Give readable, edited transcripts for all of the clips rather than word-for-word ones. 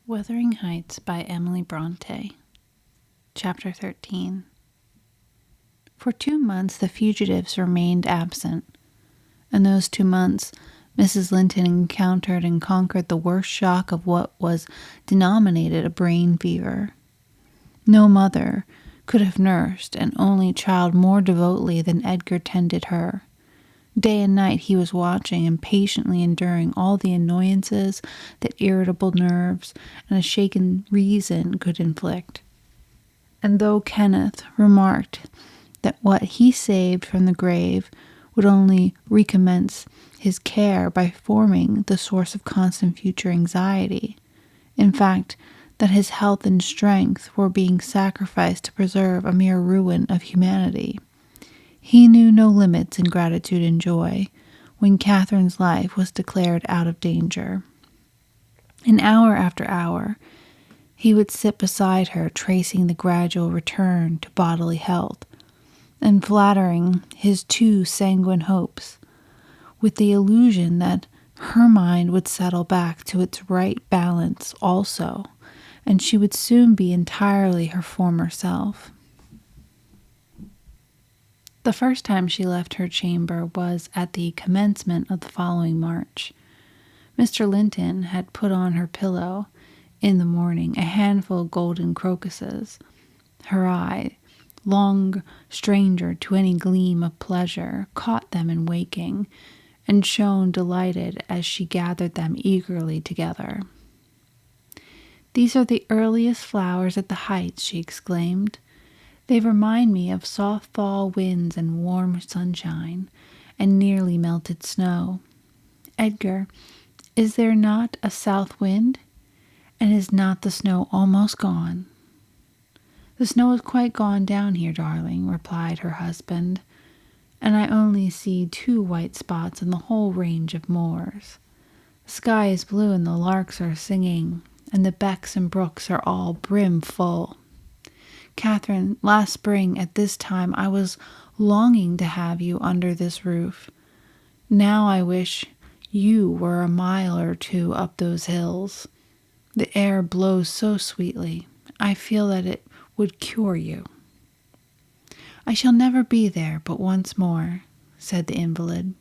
Wuthering Heights by Emily Brontë. Chapter 13. For 2 months the fugitives remained absent. In those 2 months, Mrs. Linton encountered and conquered the worst shock of what was denominated a brain fever. No mother could have nursed an only child more devotedly than Edgar tended her. Day and night he was watching and patiently enduring all the annoyances that irritable nerves and a shaken reason could inflict. And though Kenneth remarked that what he saved from the grave would only recommence his care by forming the source of constant future anxiety, in fact, that his health and strength were being sacrificed to preserve a mere ruin of humanity, he knew no limits in gratitude and joy when Catherine's life was declared out of danger. And hour after hour, he would sit beside her, tracing the gradual return to bodily health, and flattering his too sanguine hopes, with the illusion that her mind would settle back to its right balance also, and she would soon be entirely her former self. The first time she left her chamber was at the commencement of the following March. Mr. Linton had put on her pillow in the morning a handful of golden crocuses. Her eye, long stranger to any gleam of pleasure, caught them in waking, and shone delighted as she gathered them eagerly together. "These are the earliest flowers at the Heights," she exclaimed. "They remind me of soft fall winds and warm sunshine, and nearly melted snow. Edgar, is there not a south wind? And is not the snow almost gone?" "The snow is quite gone down here, darling," replied her husband, "and I only see 2 white spots in the whole range of moors. The sky is blue and the larks are singing, and the becks and brooks are all brim full. Catherine, last spring at this time I was longing to have you under this roof. Now I wish you were a mile or 2 up those hills. The air blows so sweetly. I feel that it would cure you." "I shall never be there but once more," said the invalid.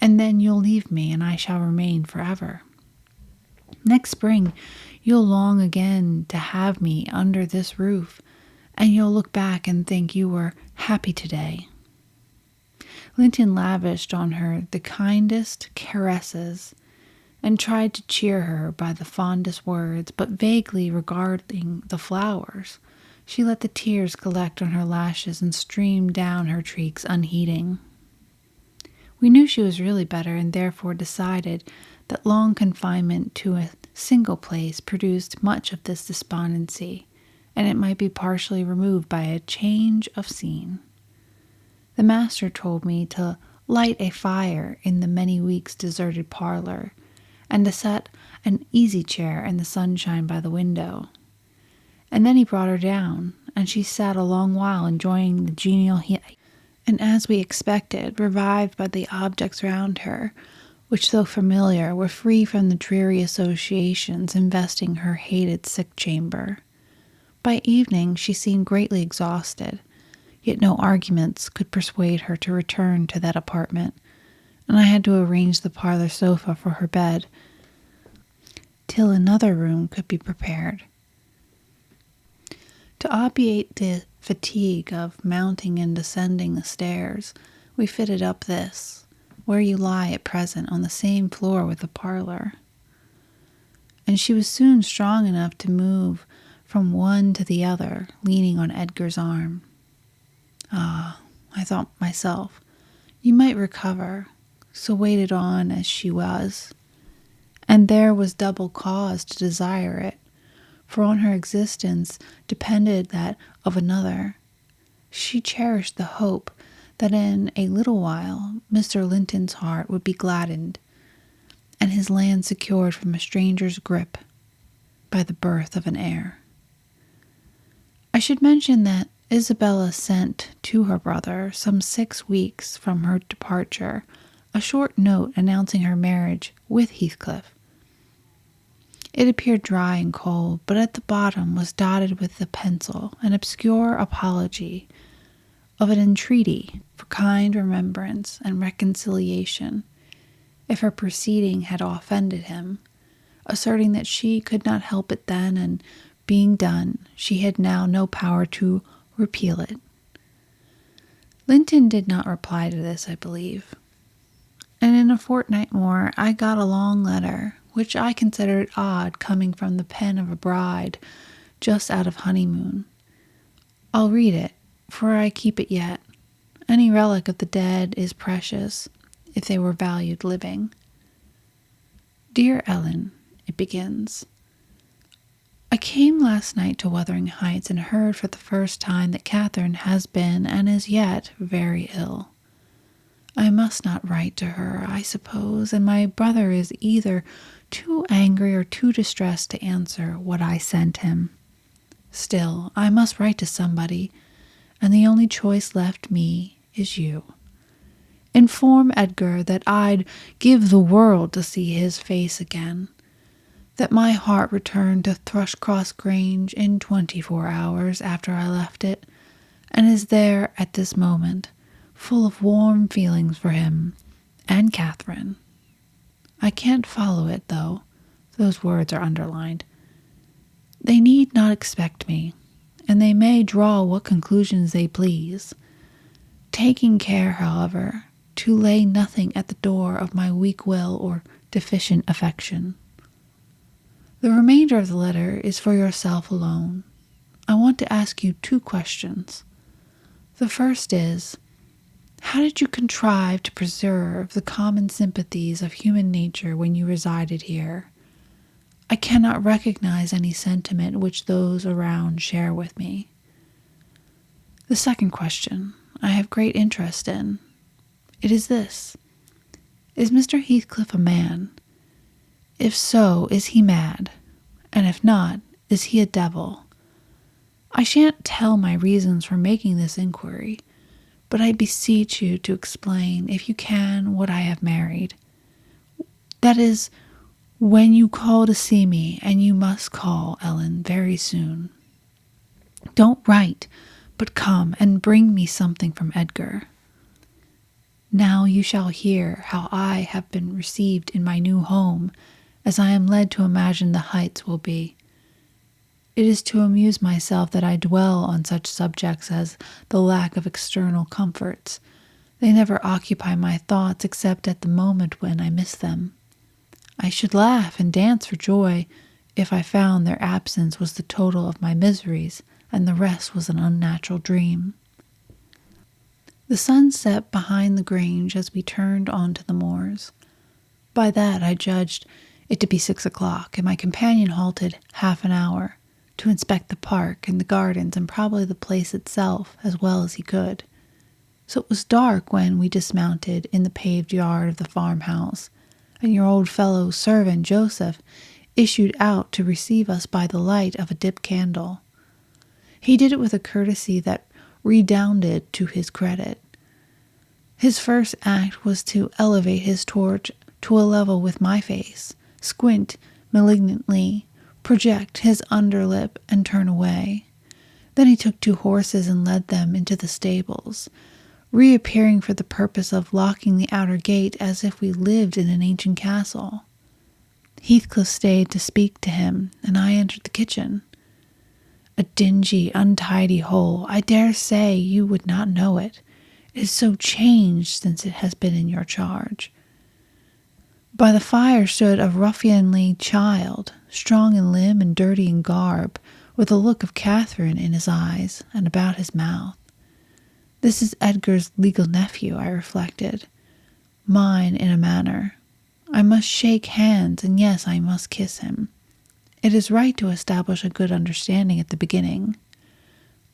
"And then you'll leave me, and I shall remain forever. Next spring you'll long again to have me under this roof, and you'll look back and think you were happy today." Linton lavished on her the kindest caresses and tried to cheer her by the fondest words, but vaguely regarding the flowers, she let the tears collect on her lashes and stream down her cheeks unheeding. We knew she was really better, and therefore decided that long confinement to a single place produced much of this despondency, and it might be partially removed by a change of scene. The master told me to light a fire in the many weeks deserted parlor, and to set an easy-chair in the sunshine by the window. And then he brought her down, and she sat a long while enjoying the genial heat, and as we expected, revived by the objects round her, which, though familiar, were free from the dreary associations investing her hated sick chamber. By evening she seemed greatly exhausted, yet no arguments could persuade her to return to that apartment, and I had to arrange the parlor sofa for her bed till another room could be prepared. To obviate the fatigue of mounting and descending the stairs, we fitted up this, where you lie at present, on the same floor with the parlor. And she was soon strong enough to move from one to the other, leaning on Edgar's arm. "Ah," I thought myself, "you might recover," so weighted on as she was. And there was double cause to desire it, for on her existence depended that of another. She cherished the hope that in a little while Mr. Linton's heart would be gladdened, and his land secured from a stranger's grip by the birth of an heir. I should mention that Isabella sent to her brother, some 6 weeks from her departure, a short note announcing her marriage with Heathcliff. It appeared dry and cold, but at the bottom was dotted with the pencil an obscure apology of an entreaty for kind remembrance and reconciliation if her proceeding had offended him, asserting that she could not help it then, and being done, she had now no power to repeal it. Linton did not reply to this, I believe, and in a fortnight more I got a long letter, which I considered odd coming from the pen of a bride just out of honeymoon. I'll read it, for I keep it yet. Any relic of the dead is precious, if they were valued living. Dear Ellen, it begins. I came last night to Wuthering Heights and heard for the first time that Catherine has been and is yet very ill. I must not write to her, I suppose, and my brother is either too angry or too distressed to answer what I sent him. Still, I must write to somebody, and the only choice left me is you. Inform Edgar that I'd give the world to see his face again, that my heart returned to Thrushcross Grange in 24 hours after I left it, and is there at this moment, full of warm feelings for him and Catherine. I can't follow it, though. Those words are underlined. They need not expect me, and they may draw what conclusions they please, taking care, however, to lay nothing at the door of my weak will or deficient affection. The remainder of the letter is for yourself alone. I want to ask you 2 questions. The first is, how did you contrive to preserve the common sympathies of human nature when you resided here? I cannot recognize any sentiment which those around share with me. The second question I have great interest in. It is this. Is Mr. Heathcliff a man? If so, is he mad? And if not, is he a devil? I shan't tell my reasons for making this inquiry, but I beseech you to explain, if you can, what I have married. That is, when you call to see me, and you must call, Ellen, very soon. Don't write, but come and bring me something from Edgar. Now you shall hear how I have been received in my new home, as I am led to imagine the Heights will be. It is to amuse myself that I dwell on such subjects as the lack of external comforts. They never occupy my thoughts except at the moment when I miss them. I should laugh and dance for joy if I found their absence was the total of my miseries and the rest was an unnatural dream. The sun set behind the grange as we turned onto the moors. By that I judged it to be 6 o'clock, and my companion halted half an hour to inspect the park and the gardens and probably the place itself as well as he could. So it was dark when we dismounted in the paved yard of the farmhouse, and your old fellow servant Joseph issued out to receive us by the light of a dip candle. He did it with a courtesy that redounded to his credit. His first act was to elevate his torch to a level with my face, squint malignantly, project his underlip, and turn away. Then he took 2 horses and led them into the stables, reappearing for the purpose of locking the outer gate as if we lived in an ancient castle. Heathcliff stayed to speak to him, and I entered the kitchen. A dingy, untidy hole. I dare say you would not know it. It is so changed since it has been in your charge. By the fire stood a ruffianly child, strong in limb and dirty in garb, with a look of Catherine in his eyes and about his mouth. This is Edgar's legal nephew, I reflected. Mine in a manner. I must shake hands, and yes, I must kiss him. It is right to establish a good understanding at the beginning.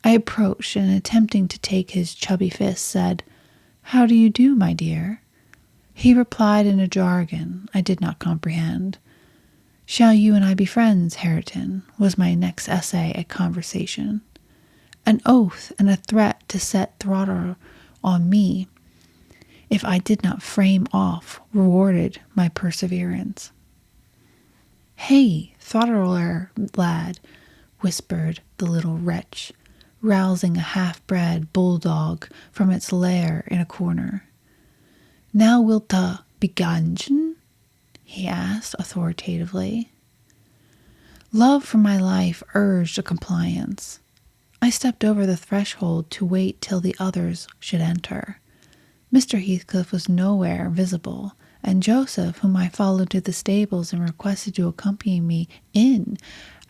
I approached, and attempting to take his chubby fist, said, "How do you do, my dear?" He replied in a jargon I did not comprehend. "Shall you and I be friends, Hareton?" was my next essay at conversation. An oath and a threat to set throttle on me if I did not frame off rewarded my perseverance. "Hey, throttler lad," whispered the little wretch, rousing a half-bred bulldog from its lair in a corner. "Now wilt ta begangen?" he asked authoritatively. Love for my life urged a compliance. I stepped over the threshold to wait till the others should enter. Mr. Heathcliff was nowhere visible, and Joseph, whom I followed to the stables and requested to accompany me in,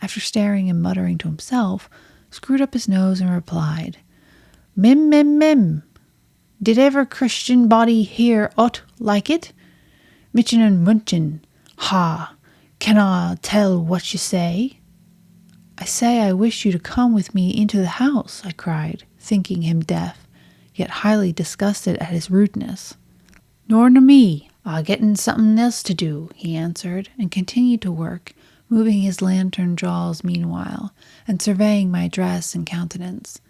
after staring and muttering to himself, screwed up his nose and replied, "Mim, mim, mim. Did ever Christian body hear aught like it? Mitchin and munchin. Ha! Can I tell what you say?" "I say I wish you to come with me into the house," I cried, thinking him deaf, yet highly disgusted at his rudeness. "Nor to me. I gettin' something else to do," he answered, and continued to work, moving his lantern jaws meanwhile, and surveying my dress and countenance.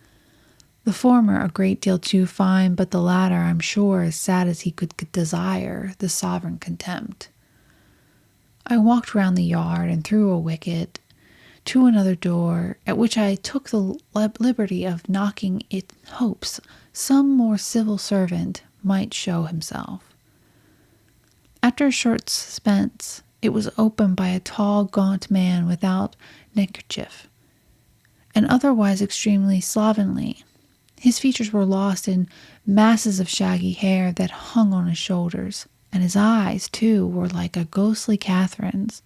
The former a great deal too fine, but the latter, I'm sure, as sad as he could desire, the sovereign contempt. I walked round the yard and through a wicket to another door, at which I took the liberty of knocking in hopes some more civil servant might show himself. After a short suspense, it was opened by a tall, gaunt man without neckerchief, and otherwise extremely slovenly. His features were lost in masses of shaggy hair that hung on his shoulders, and his eyes, too, were like a ghostly Catherine's,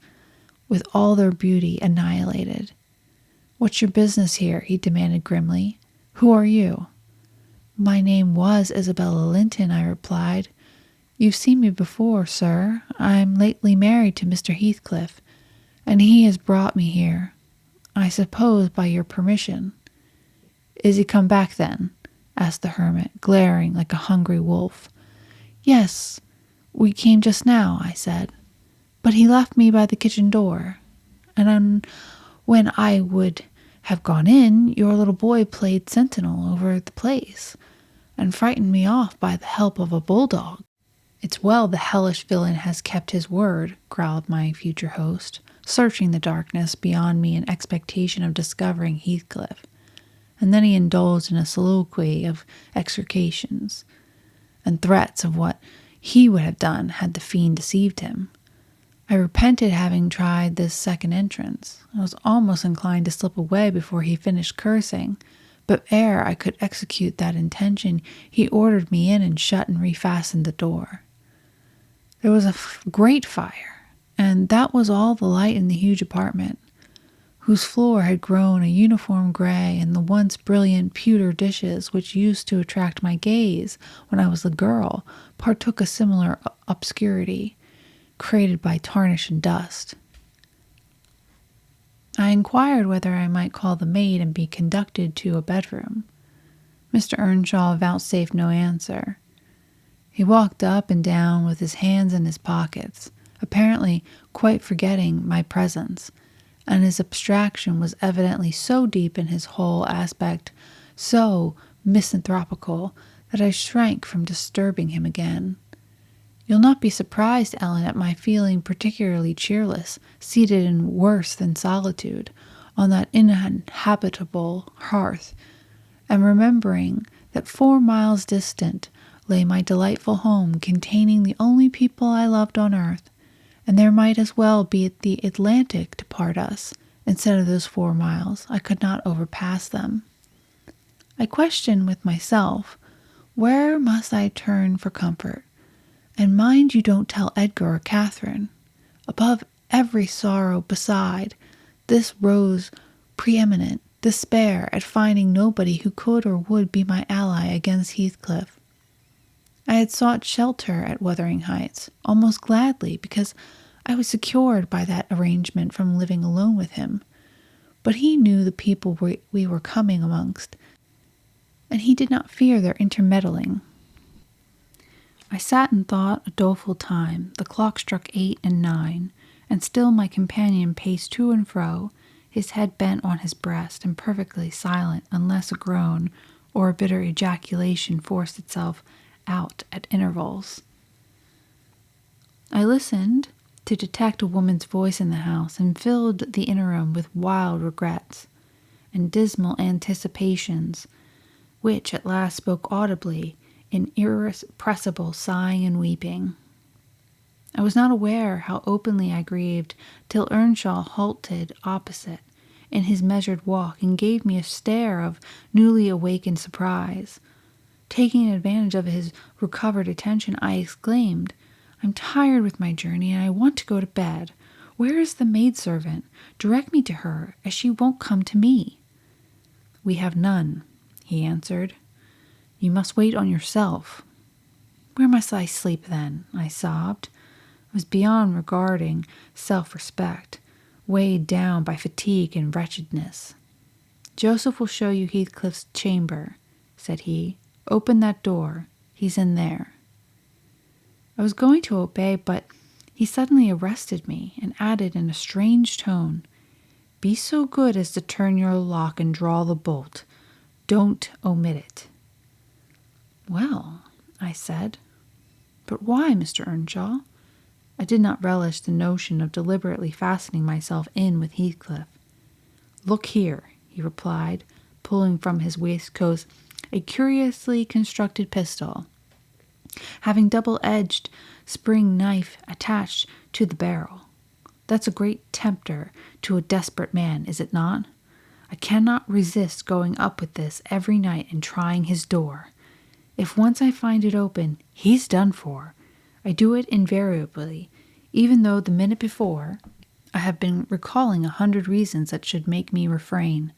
with all their beauty annihilated. "What's your business here?" he demanded grimly. "Who are you?" "My name was Isabella Linton," I replied. "You've seen me before, sir. I'm lately married to Mr. Heathcliff, and he has brought me here, I suppose by your permission." "Is he come back, then?" asked the hermit, glaring like a hungry wolf. "Yes, we came just now," I said. "But he left me by the kitchen door, and when I would have gone in, your little boy played sentinel over the place, and frightened me off by the help of a bulldog." "It's well the hellish villain has kept his word," growled my future host, searching the darkness beyond me in expectation of discovering Heathcliff. And then he indulged in a soliloquy of execrations and threats of what he would have done had the fiend deceived him. I repented having tried this second entrance. I was almost inclined to slip away before he finished cursing, but ere I could execute that intention, he ordered me in and shut and refastened the door. There was a great fire, and that was all the light in the huge apartment, whose floor had grown a uniform gray, and the once brilliant pewter dishes which used to attract my gaze when I was a girl partook a similar obscurity, created by tarnish and dust. I inquired whether I might call the maid and be conducted to a bedroom. Mr. Earnshaw vouchsafed no answer. He walked up and down with his hands in his pockets, apparently quite forgetting my presence, and his abstraction was evidently so deep in his whole aspect, so misanthropical, that I shrank from disturbing him again. You'll not be surprised, Ellen, at my feeling particularly cheerless, seated in worse than solitude, on that uninhabitable hearth, and remembering that 4 miles distant lay my delightful home, containing the only people I loved on earth, and there might as well be the Atlantic to part us. Instead of those 4 miles, I could not overpass them. I questioned with myself, where must I turn for comfort? And mind you don't tell Edgar or Catherine. Above every sorrow beside, this rose preeminent, despair at finding nobody who could or would be my ally against Heathcliff. I had sought shelter at Wuthering Heights, almost gladly, because I was secured by that arrangement from living alone with him. But he knew the people we were coming amongst, and he did not fear their intermeddling. I sat and thought a doleful time. The clock struck 8 and 9, and still my companion paced to and fro, his head bent on his breast, and perfectly silent unless a groan or a bitter ejaculation forced itself out at intervals. I listened, to detect a woman's voice in the house and filled the interim with wild regrets and dismal anticipations, which at last spoke audibly in irrepressible sighing and weeping. I was not aware how openly I grieved till Earnshaw halted opposite in his measured walk and gave me a stare of newly awakened surprise. Taking advantage of his recovered attention, I exclaimed, "I'm tired with my journey, and I want to go to bed. Where is the maidservant? Direct me to her, as she won't come to me." "We have none," he answered. "You must wait on yourself." "Where must I sleep, then?" I sobbed. I was beyond regarding self-respect, weighed down by fatigue and wretchedness. "Joseph will show you Heathcliff's chamber," said he. "Open that door. He's in there." I was going to obey, but he suddenly arrested me and added in a strange tone, "Be so good as to turn your lock and draw the bolt. Don't omit it." "Well," I said, "but why, Mr. Earnshaw?" I did not relish the notion of deliberately fastening myself in with Heathcliff. "Look here," he replied, pulling from his waistcoat a curiously constructed pistol, having double-edged spring knife attached to the barrel. "That's a great tempter to a desperate man, is it not? I cannot resist going up with this every night and trying his door. If once I find it open, he's done for. I do it invariably, even though the minute before I have been recalling 100 reasons that should make me refrain.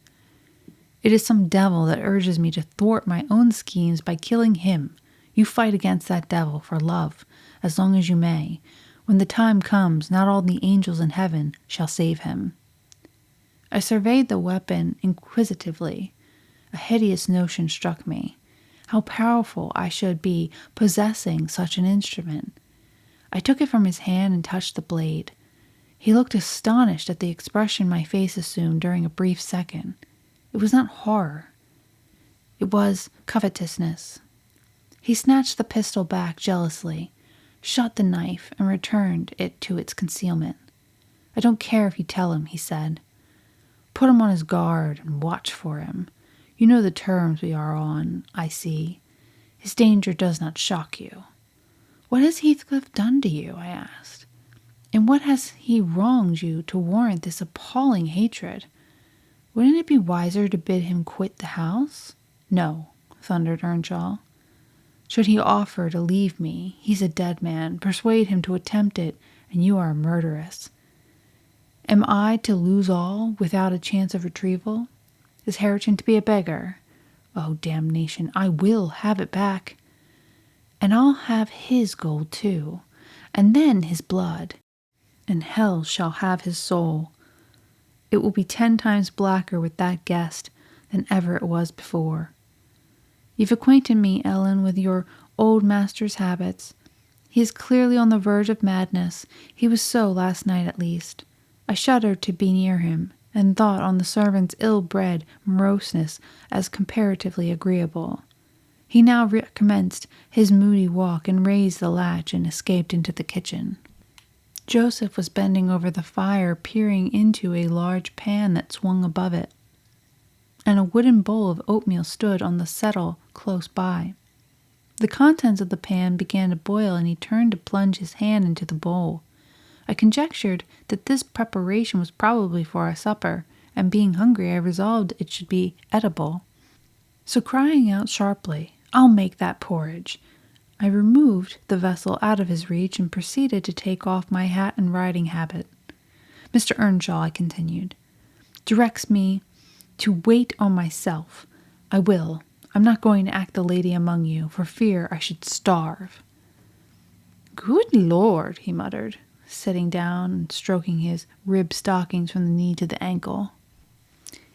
It is some devil that urges me to thwart my own schemes by killing him. You fight against that devil for love as long as you may. When the time comes, not all the angels in heaven shall save him." I surveyed the weapon inquisitively. A hideous notion struck me. How powerful I should be possessing such an instrument. I took it from his hand and touched the blade. He looked astonished at the expression my face assumed during a brief second. It was not horror. It was covetousness. He snatched the pistol back jealously, shut the knife, and returned it to its concealment. "I don't care if you tell him," he said. "Put him on his guard and watch for him. You know the terms we are on, I see. His danger does not shock you." "What has Heathcliff done to you?" I asked. "And what has he wronged you to warrant this appalling hatred? Wouldn't it be wiser to bid him quit the house?" "No," thundered Earnshaw. "Should he offer to leave me, he's a dead man. Persuade him to attempt it, and you are a murderess. Am I to lose all without a chance of retrieval? Is Hareton to be a beggar? Oh, damnation, I will have it back. And I'll have his gold too, and then his blood, and hell shall have his soul. It will be 10 times blacker with that guest than ever it was before. You've acquainted me, Ellen, with your old master's habits. He is clearly on the verge of madness. He was so last night at least. I shuddered to be near him, and thought on the servant's ill-bred moroseness as comparatively agreeable. He now recommenced his moody walk and raised the latch and escaped into the kitchen. Joseph was bending over the fire, peering into a large pan that swung above it, and a wooden bowl of oatmeal stood on the settle close by. The contents of the pan began to boil, and he turned to plunge his hand into the bowl. I conjectured that this preparation was probably for our supper, and being hungry, I resolved it should be edible. So crying out sharply, "I'll make that porridge," I removed the vessel out of his reach and proceeded to take off my hat and riding habit. "Mr. Earnshaw," I continued, "directs me to wait on myself. I will. I'm not going to act the lady among you, for fear I should starve." "Good Lord," he muttered, sitting down and stroking his ribbed stockings from the knee to the ankle.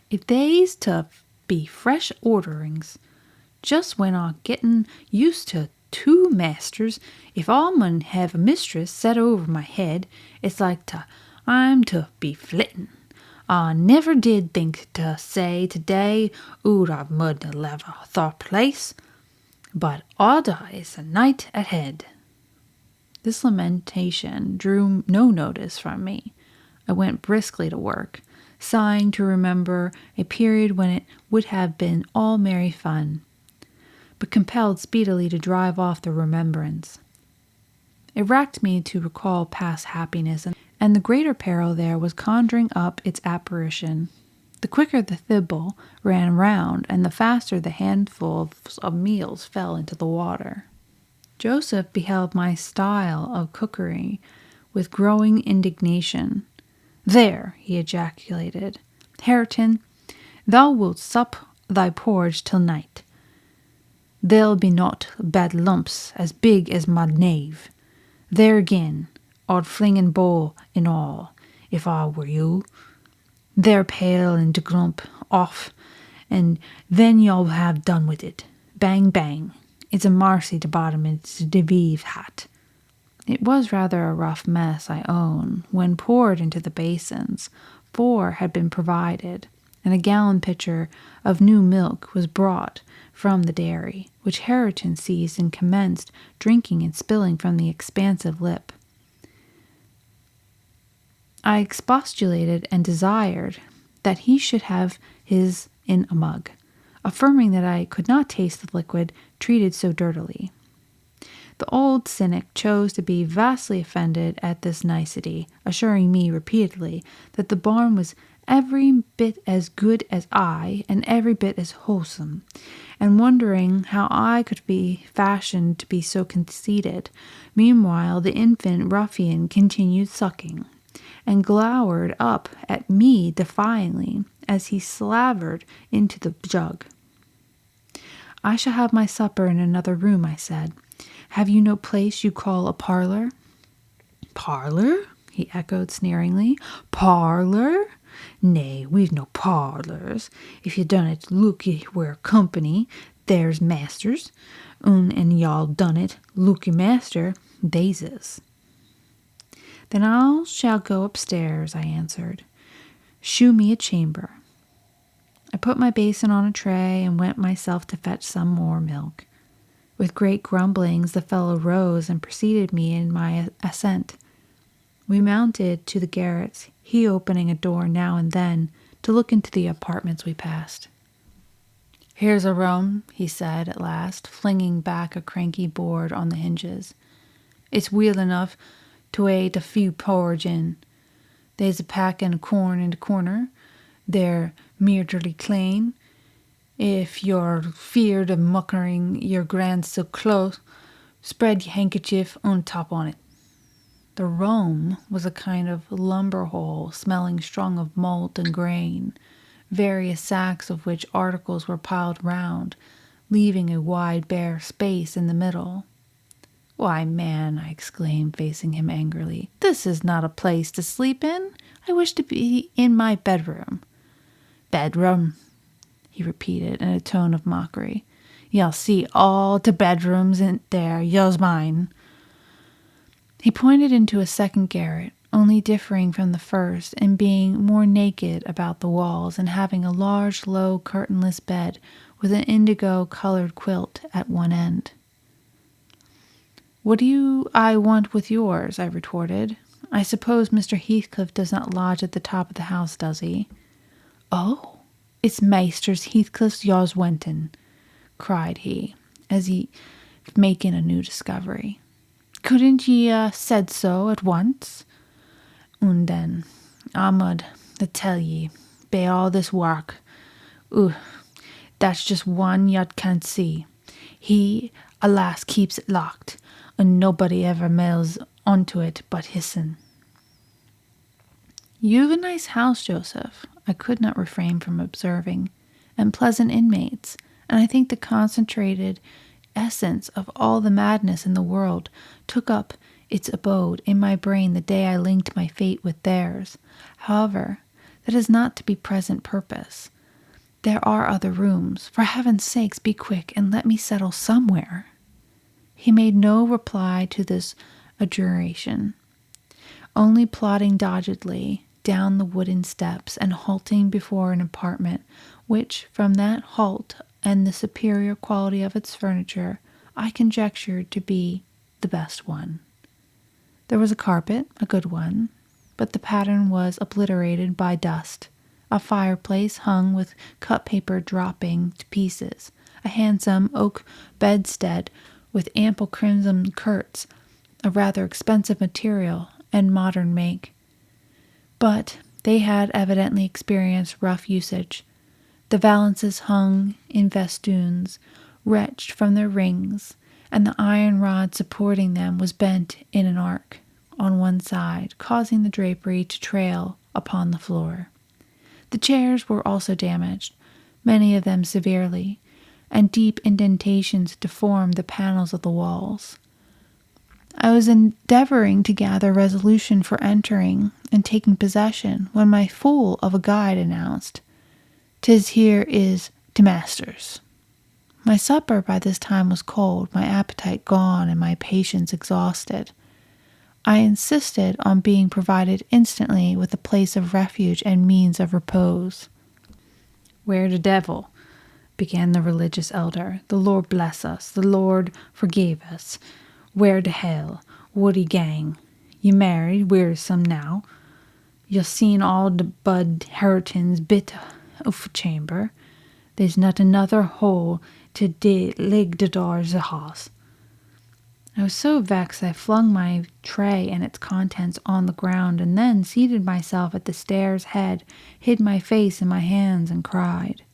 "If they's to be fresh orderings, just when I'm getting used to 2 masters, if I mun have a mistress set over my head, it's like I'm to be flitting. I never did think to say today ood I mud leave the place, but odd is a night ahead." This lamentation drew no notice from me. I went briskly to work, sighing to remember a period when it would have been all merry fun, but compelled speedily to drive off the remembrance. It racked me to recall past happiness, and the greater peril there was conjuring up its apparition. The quicker the thimble ran round, and the faster the handfuls of meals fell into the water. Joseph beheld my style of cookery with growing indignation. "There," he ejaculated, "Hareton, thou wilt sup thy porridge till night. There'll be not bad lumps as big as my knave. There again, I'd fling and bowl in all, if I were you. There, pail and de glump off, and then you'll have done with it. Bang, bang. It's a marcy to bottom into de vive hat." It was rather a rough mess, I own, when poured into the basins. 4 had been provided, and a gallon pitcher of new milk was brought from the dairy, which Hareton seized and commenced drinking and spilling from the expansive lip. I expostulated and desired that he should have his in a mug, affirming that I could not taste the liquid treated so dirtily. The old cynic chose to be vastly offended at this nicety, assuring me repeatedly that the barn was every bit as good as I, and every bit as wholesome, and wondering how I could be fashioned to be so conceited. Meanwhile the infant ruffian continued sucking, and glowered up at me defiantly as he slavered into the jug. "I shall have my supper in another room," I said. "Have you no place you call a parlor?" "Parlor?" he echoed sneeringly. "Parlor? Nay, we've no parlors. If you done it, look ye, we're company. There's masters. And y'all done it, look ye, master. They's. "Then I shall go upstairs," I answered. "Shew me a chamber." I put my basin on a tray and went myself to fetch some more milk. With great grumblings the fellow rose and preceded me in my ascent. We mounted to the garrets, he opening a door now and then to look into the apartments we passed. "Here's a room," he said at last, flinging back a cranky board on the hinges. "It's weel enough to ate a few porridge in. There's a packing of corn in the corner. They're mearderly clane. If you're feared of muckering your grand so close, spread your handkerchief on top on it." The room was a kind of lumber hole, smelling strong of malt and grain, various sacks of which articles were piled round, leaving a wide bare space in the middle. "Why, man," I exclaimed, facing him angrily, "this is not a place to sleep in. I wish to be in my bedroom." "Bedroom," he repeated in a tone of mockery. "You'll see all the bedrooms in there, yours mine." He pointed into a second garret, only differing from the first in being more naked about the walls and having a large, low, curtainless bed with an indigo-colored quilt at one end. "What do I want with yours?" I retorted. "I suppose Mr. Heathcliff does not lodge at the top of the house, does he?" "Oh, it's Maesters Heathcliff's yours wentin," cried he, as if making a new discovery. "Couldn't ye said so at once? And then, I mud tell ye, by all this work, that's just one yot can't see. He, alas, keeps it locked, and nobody ever mails onto it but his'n." "You've a nice house, Joseph," I could not refrain from observing, "and pleasant inmates, and I think the concentrated essence of all the madness in the world took up its abode in my brain the day I linked my fate with theirs. However, that is not to be present purpose. There are other rooms. For heaven's sakes, be quick and let me settle somewhere." He made no reply to this adjuration, only plodding doggedly down the wooden steps and halting before an apartment which, from that halt and the superior quality of its furniture, I conjectured to be the best one. There was a carpet, a good one, but the pattern was obliterated by dust. A fireplace hung with cut paper dropping to pieces. A handsome oak bedstead with ample crimson curtains, a rather expensive material and modern make. But they had evidently experienced rough usage. The valances hung in festoons, wrenched from their rings, and the iron rod supporting them was bent in an arc on one side, causing the drapery to trail upon the floor. The chairs were also damaged, many of them severely, and deep indentations deformed the panels of the walls. I was endeavoring to gather resolution for entering and taking possession when my fool of a guide announced, "'Tis here is to masters." My supper by this time was cold, my appetite gone, and my patience exhausted. I insisted on being provided instantly with a place of refuge and means of repose. "Where the devil," began the religious elder, "the Lord bless us, the Lord forgive us, where the hell would he gang? You married, wearisome now. You've seen all the bud Hareton's bit of chamber. There's not another hole to lig the doors of house." I was so vexed I flung my tray and its contents on the ground, and then seated myself at the stair's head, hid my face in my hands, and cried.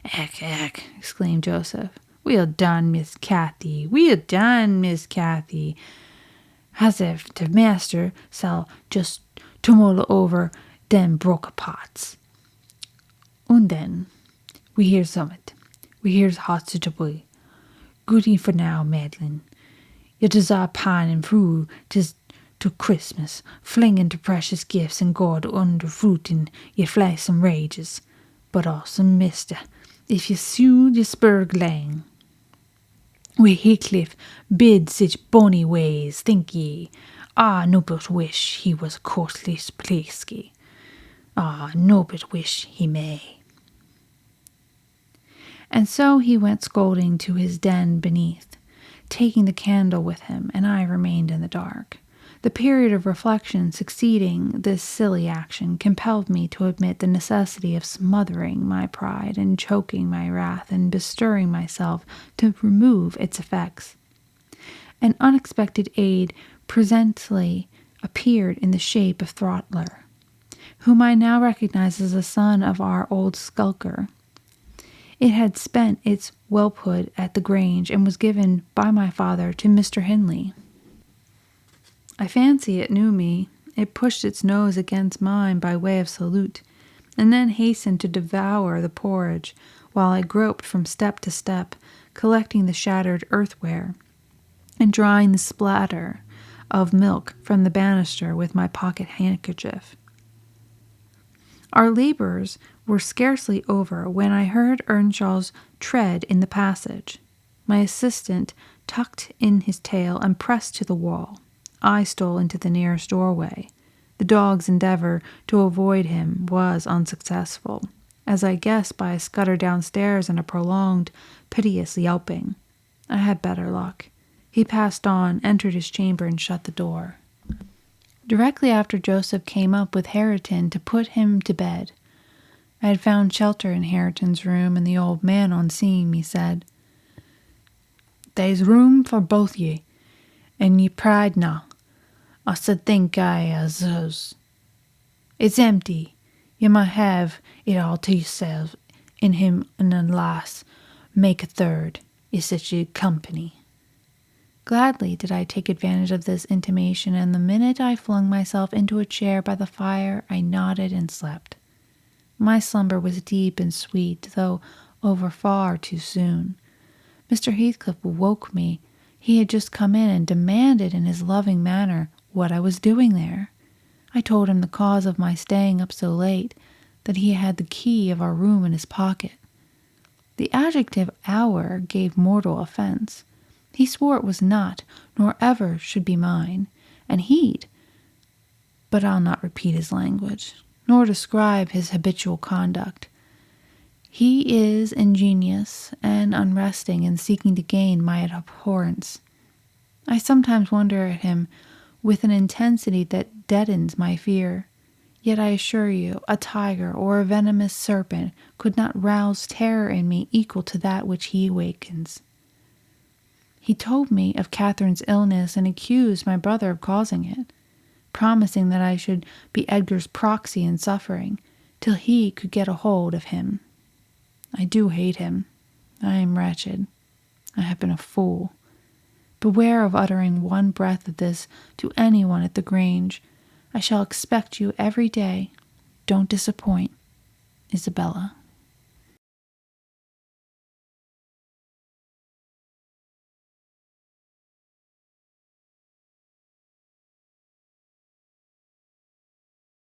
"Eck, eck," exclaimed Joseph. "Well done, Miss Cathy, well done, Miss Cathy. As if the master shall just tumble over them broke pots. And then, we hears summat. We hears hospitable. Goody for now, Madeline. You desire pining through 'tis to Christmas, flinging the precious gifts and God under fruiting your flysome rages. But awesome mister, if you sued your spurg lang. Wi' Heathcliff bid sich bonny ways, think ye? No but wish he was a costly plaisky. No but wish he may." And so he went scolding to his den beneath, taking the candle with him, and I remained in the dark. The period of reflection succeeding this silly action compelled me to admit the necessity of smothering my pride and choking my wrath and bestirring myself to remove its effects. An unexpected aid presently appeared in the shape of Throttler, whom I now recognized as a son of our old skulker. It had spent its whelphood at the Grange and was given by my father to Mr. Hindley. I fancy it knew me. It pushed its nose against mine by way of salute, and then hastened to devour the porridge, while I groped from step to step, collecting the shattered earthenware, and drying the splatter of milk from the banister with my pocket handkerchief. Our labors were scarcely over when I heard Earnshaw's tread in the passage. My assistant tucked in his tail and pressed to the wall. I stole into the nearest doorway. The dog's endeavor to avoid him was unsuccessful, as I guessed by a scutter downstairs and a prolonged, piteous yelping. I had better luck. He passed on, entered his chamber, and shut the door. Directly after Joseph came up with Hareton to put him to bed. I had found shelter in Hareton's room, and the old man, on seeing me, said, "There's room for both ye, and ye pride na. I should think I as us. It's empty. You might have it all to yourself, in him and the lass make a third, is such a company." Gladly did I take advantage of this intimation, and the minute I flung myself into a chair by the fire, I nodded and slept. My slumber was deep and sweet, though over far too soon. Mr. Heathcliff woke me. He had just come in and demanded in his loving manner what I was doing there. I told him the cause of my staying up so late, that he had the key of our room in his pocket. The adjective hour gave mortal offense. He swore it was not, nor ever should be mine, and but I'll not repeat his language, nor describe his habitual conduct. He is ingenious and unresting in seeking to gain my abhorrence. I sometimes wonder at him with an intensity that deadens my fear. Yet I assure you, a tiger or a venomous serpent could not rouse terror in me equal to that which he awakens. He told me of Catherine's illness and accused my brother of causing it, promising that I should be Edgar's proxy in suffering, till he could get a hold of him. I do hate him. I am wretched. I have been a fool. Beware of uttering one breath of this to anyone at the Grange. I shall expect you every day. Don't disappoint. Isabella.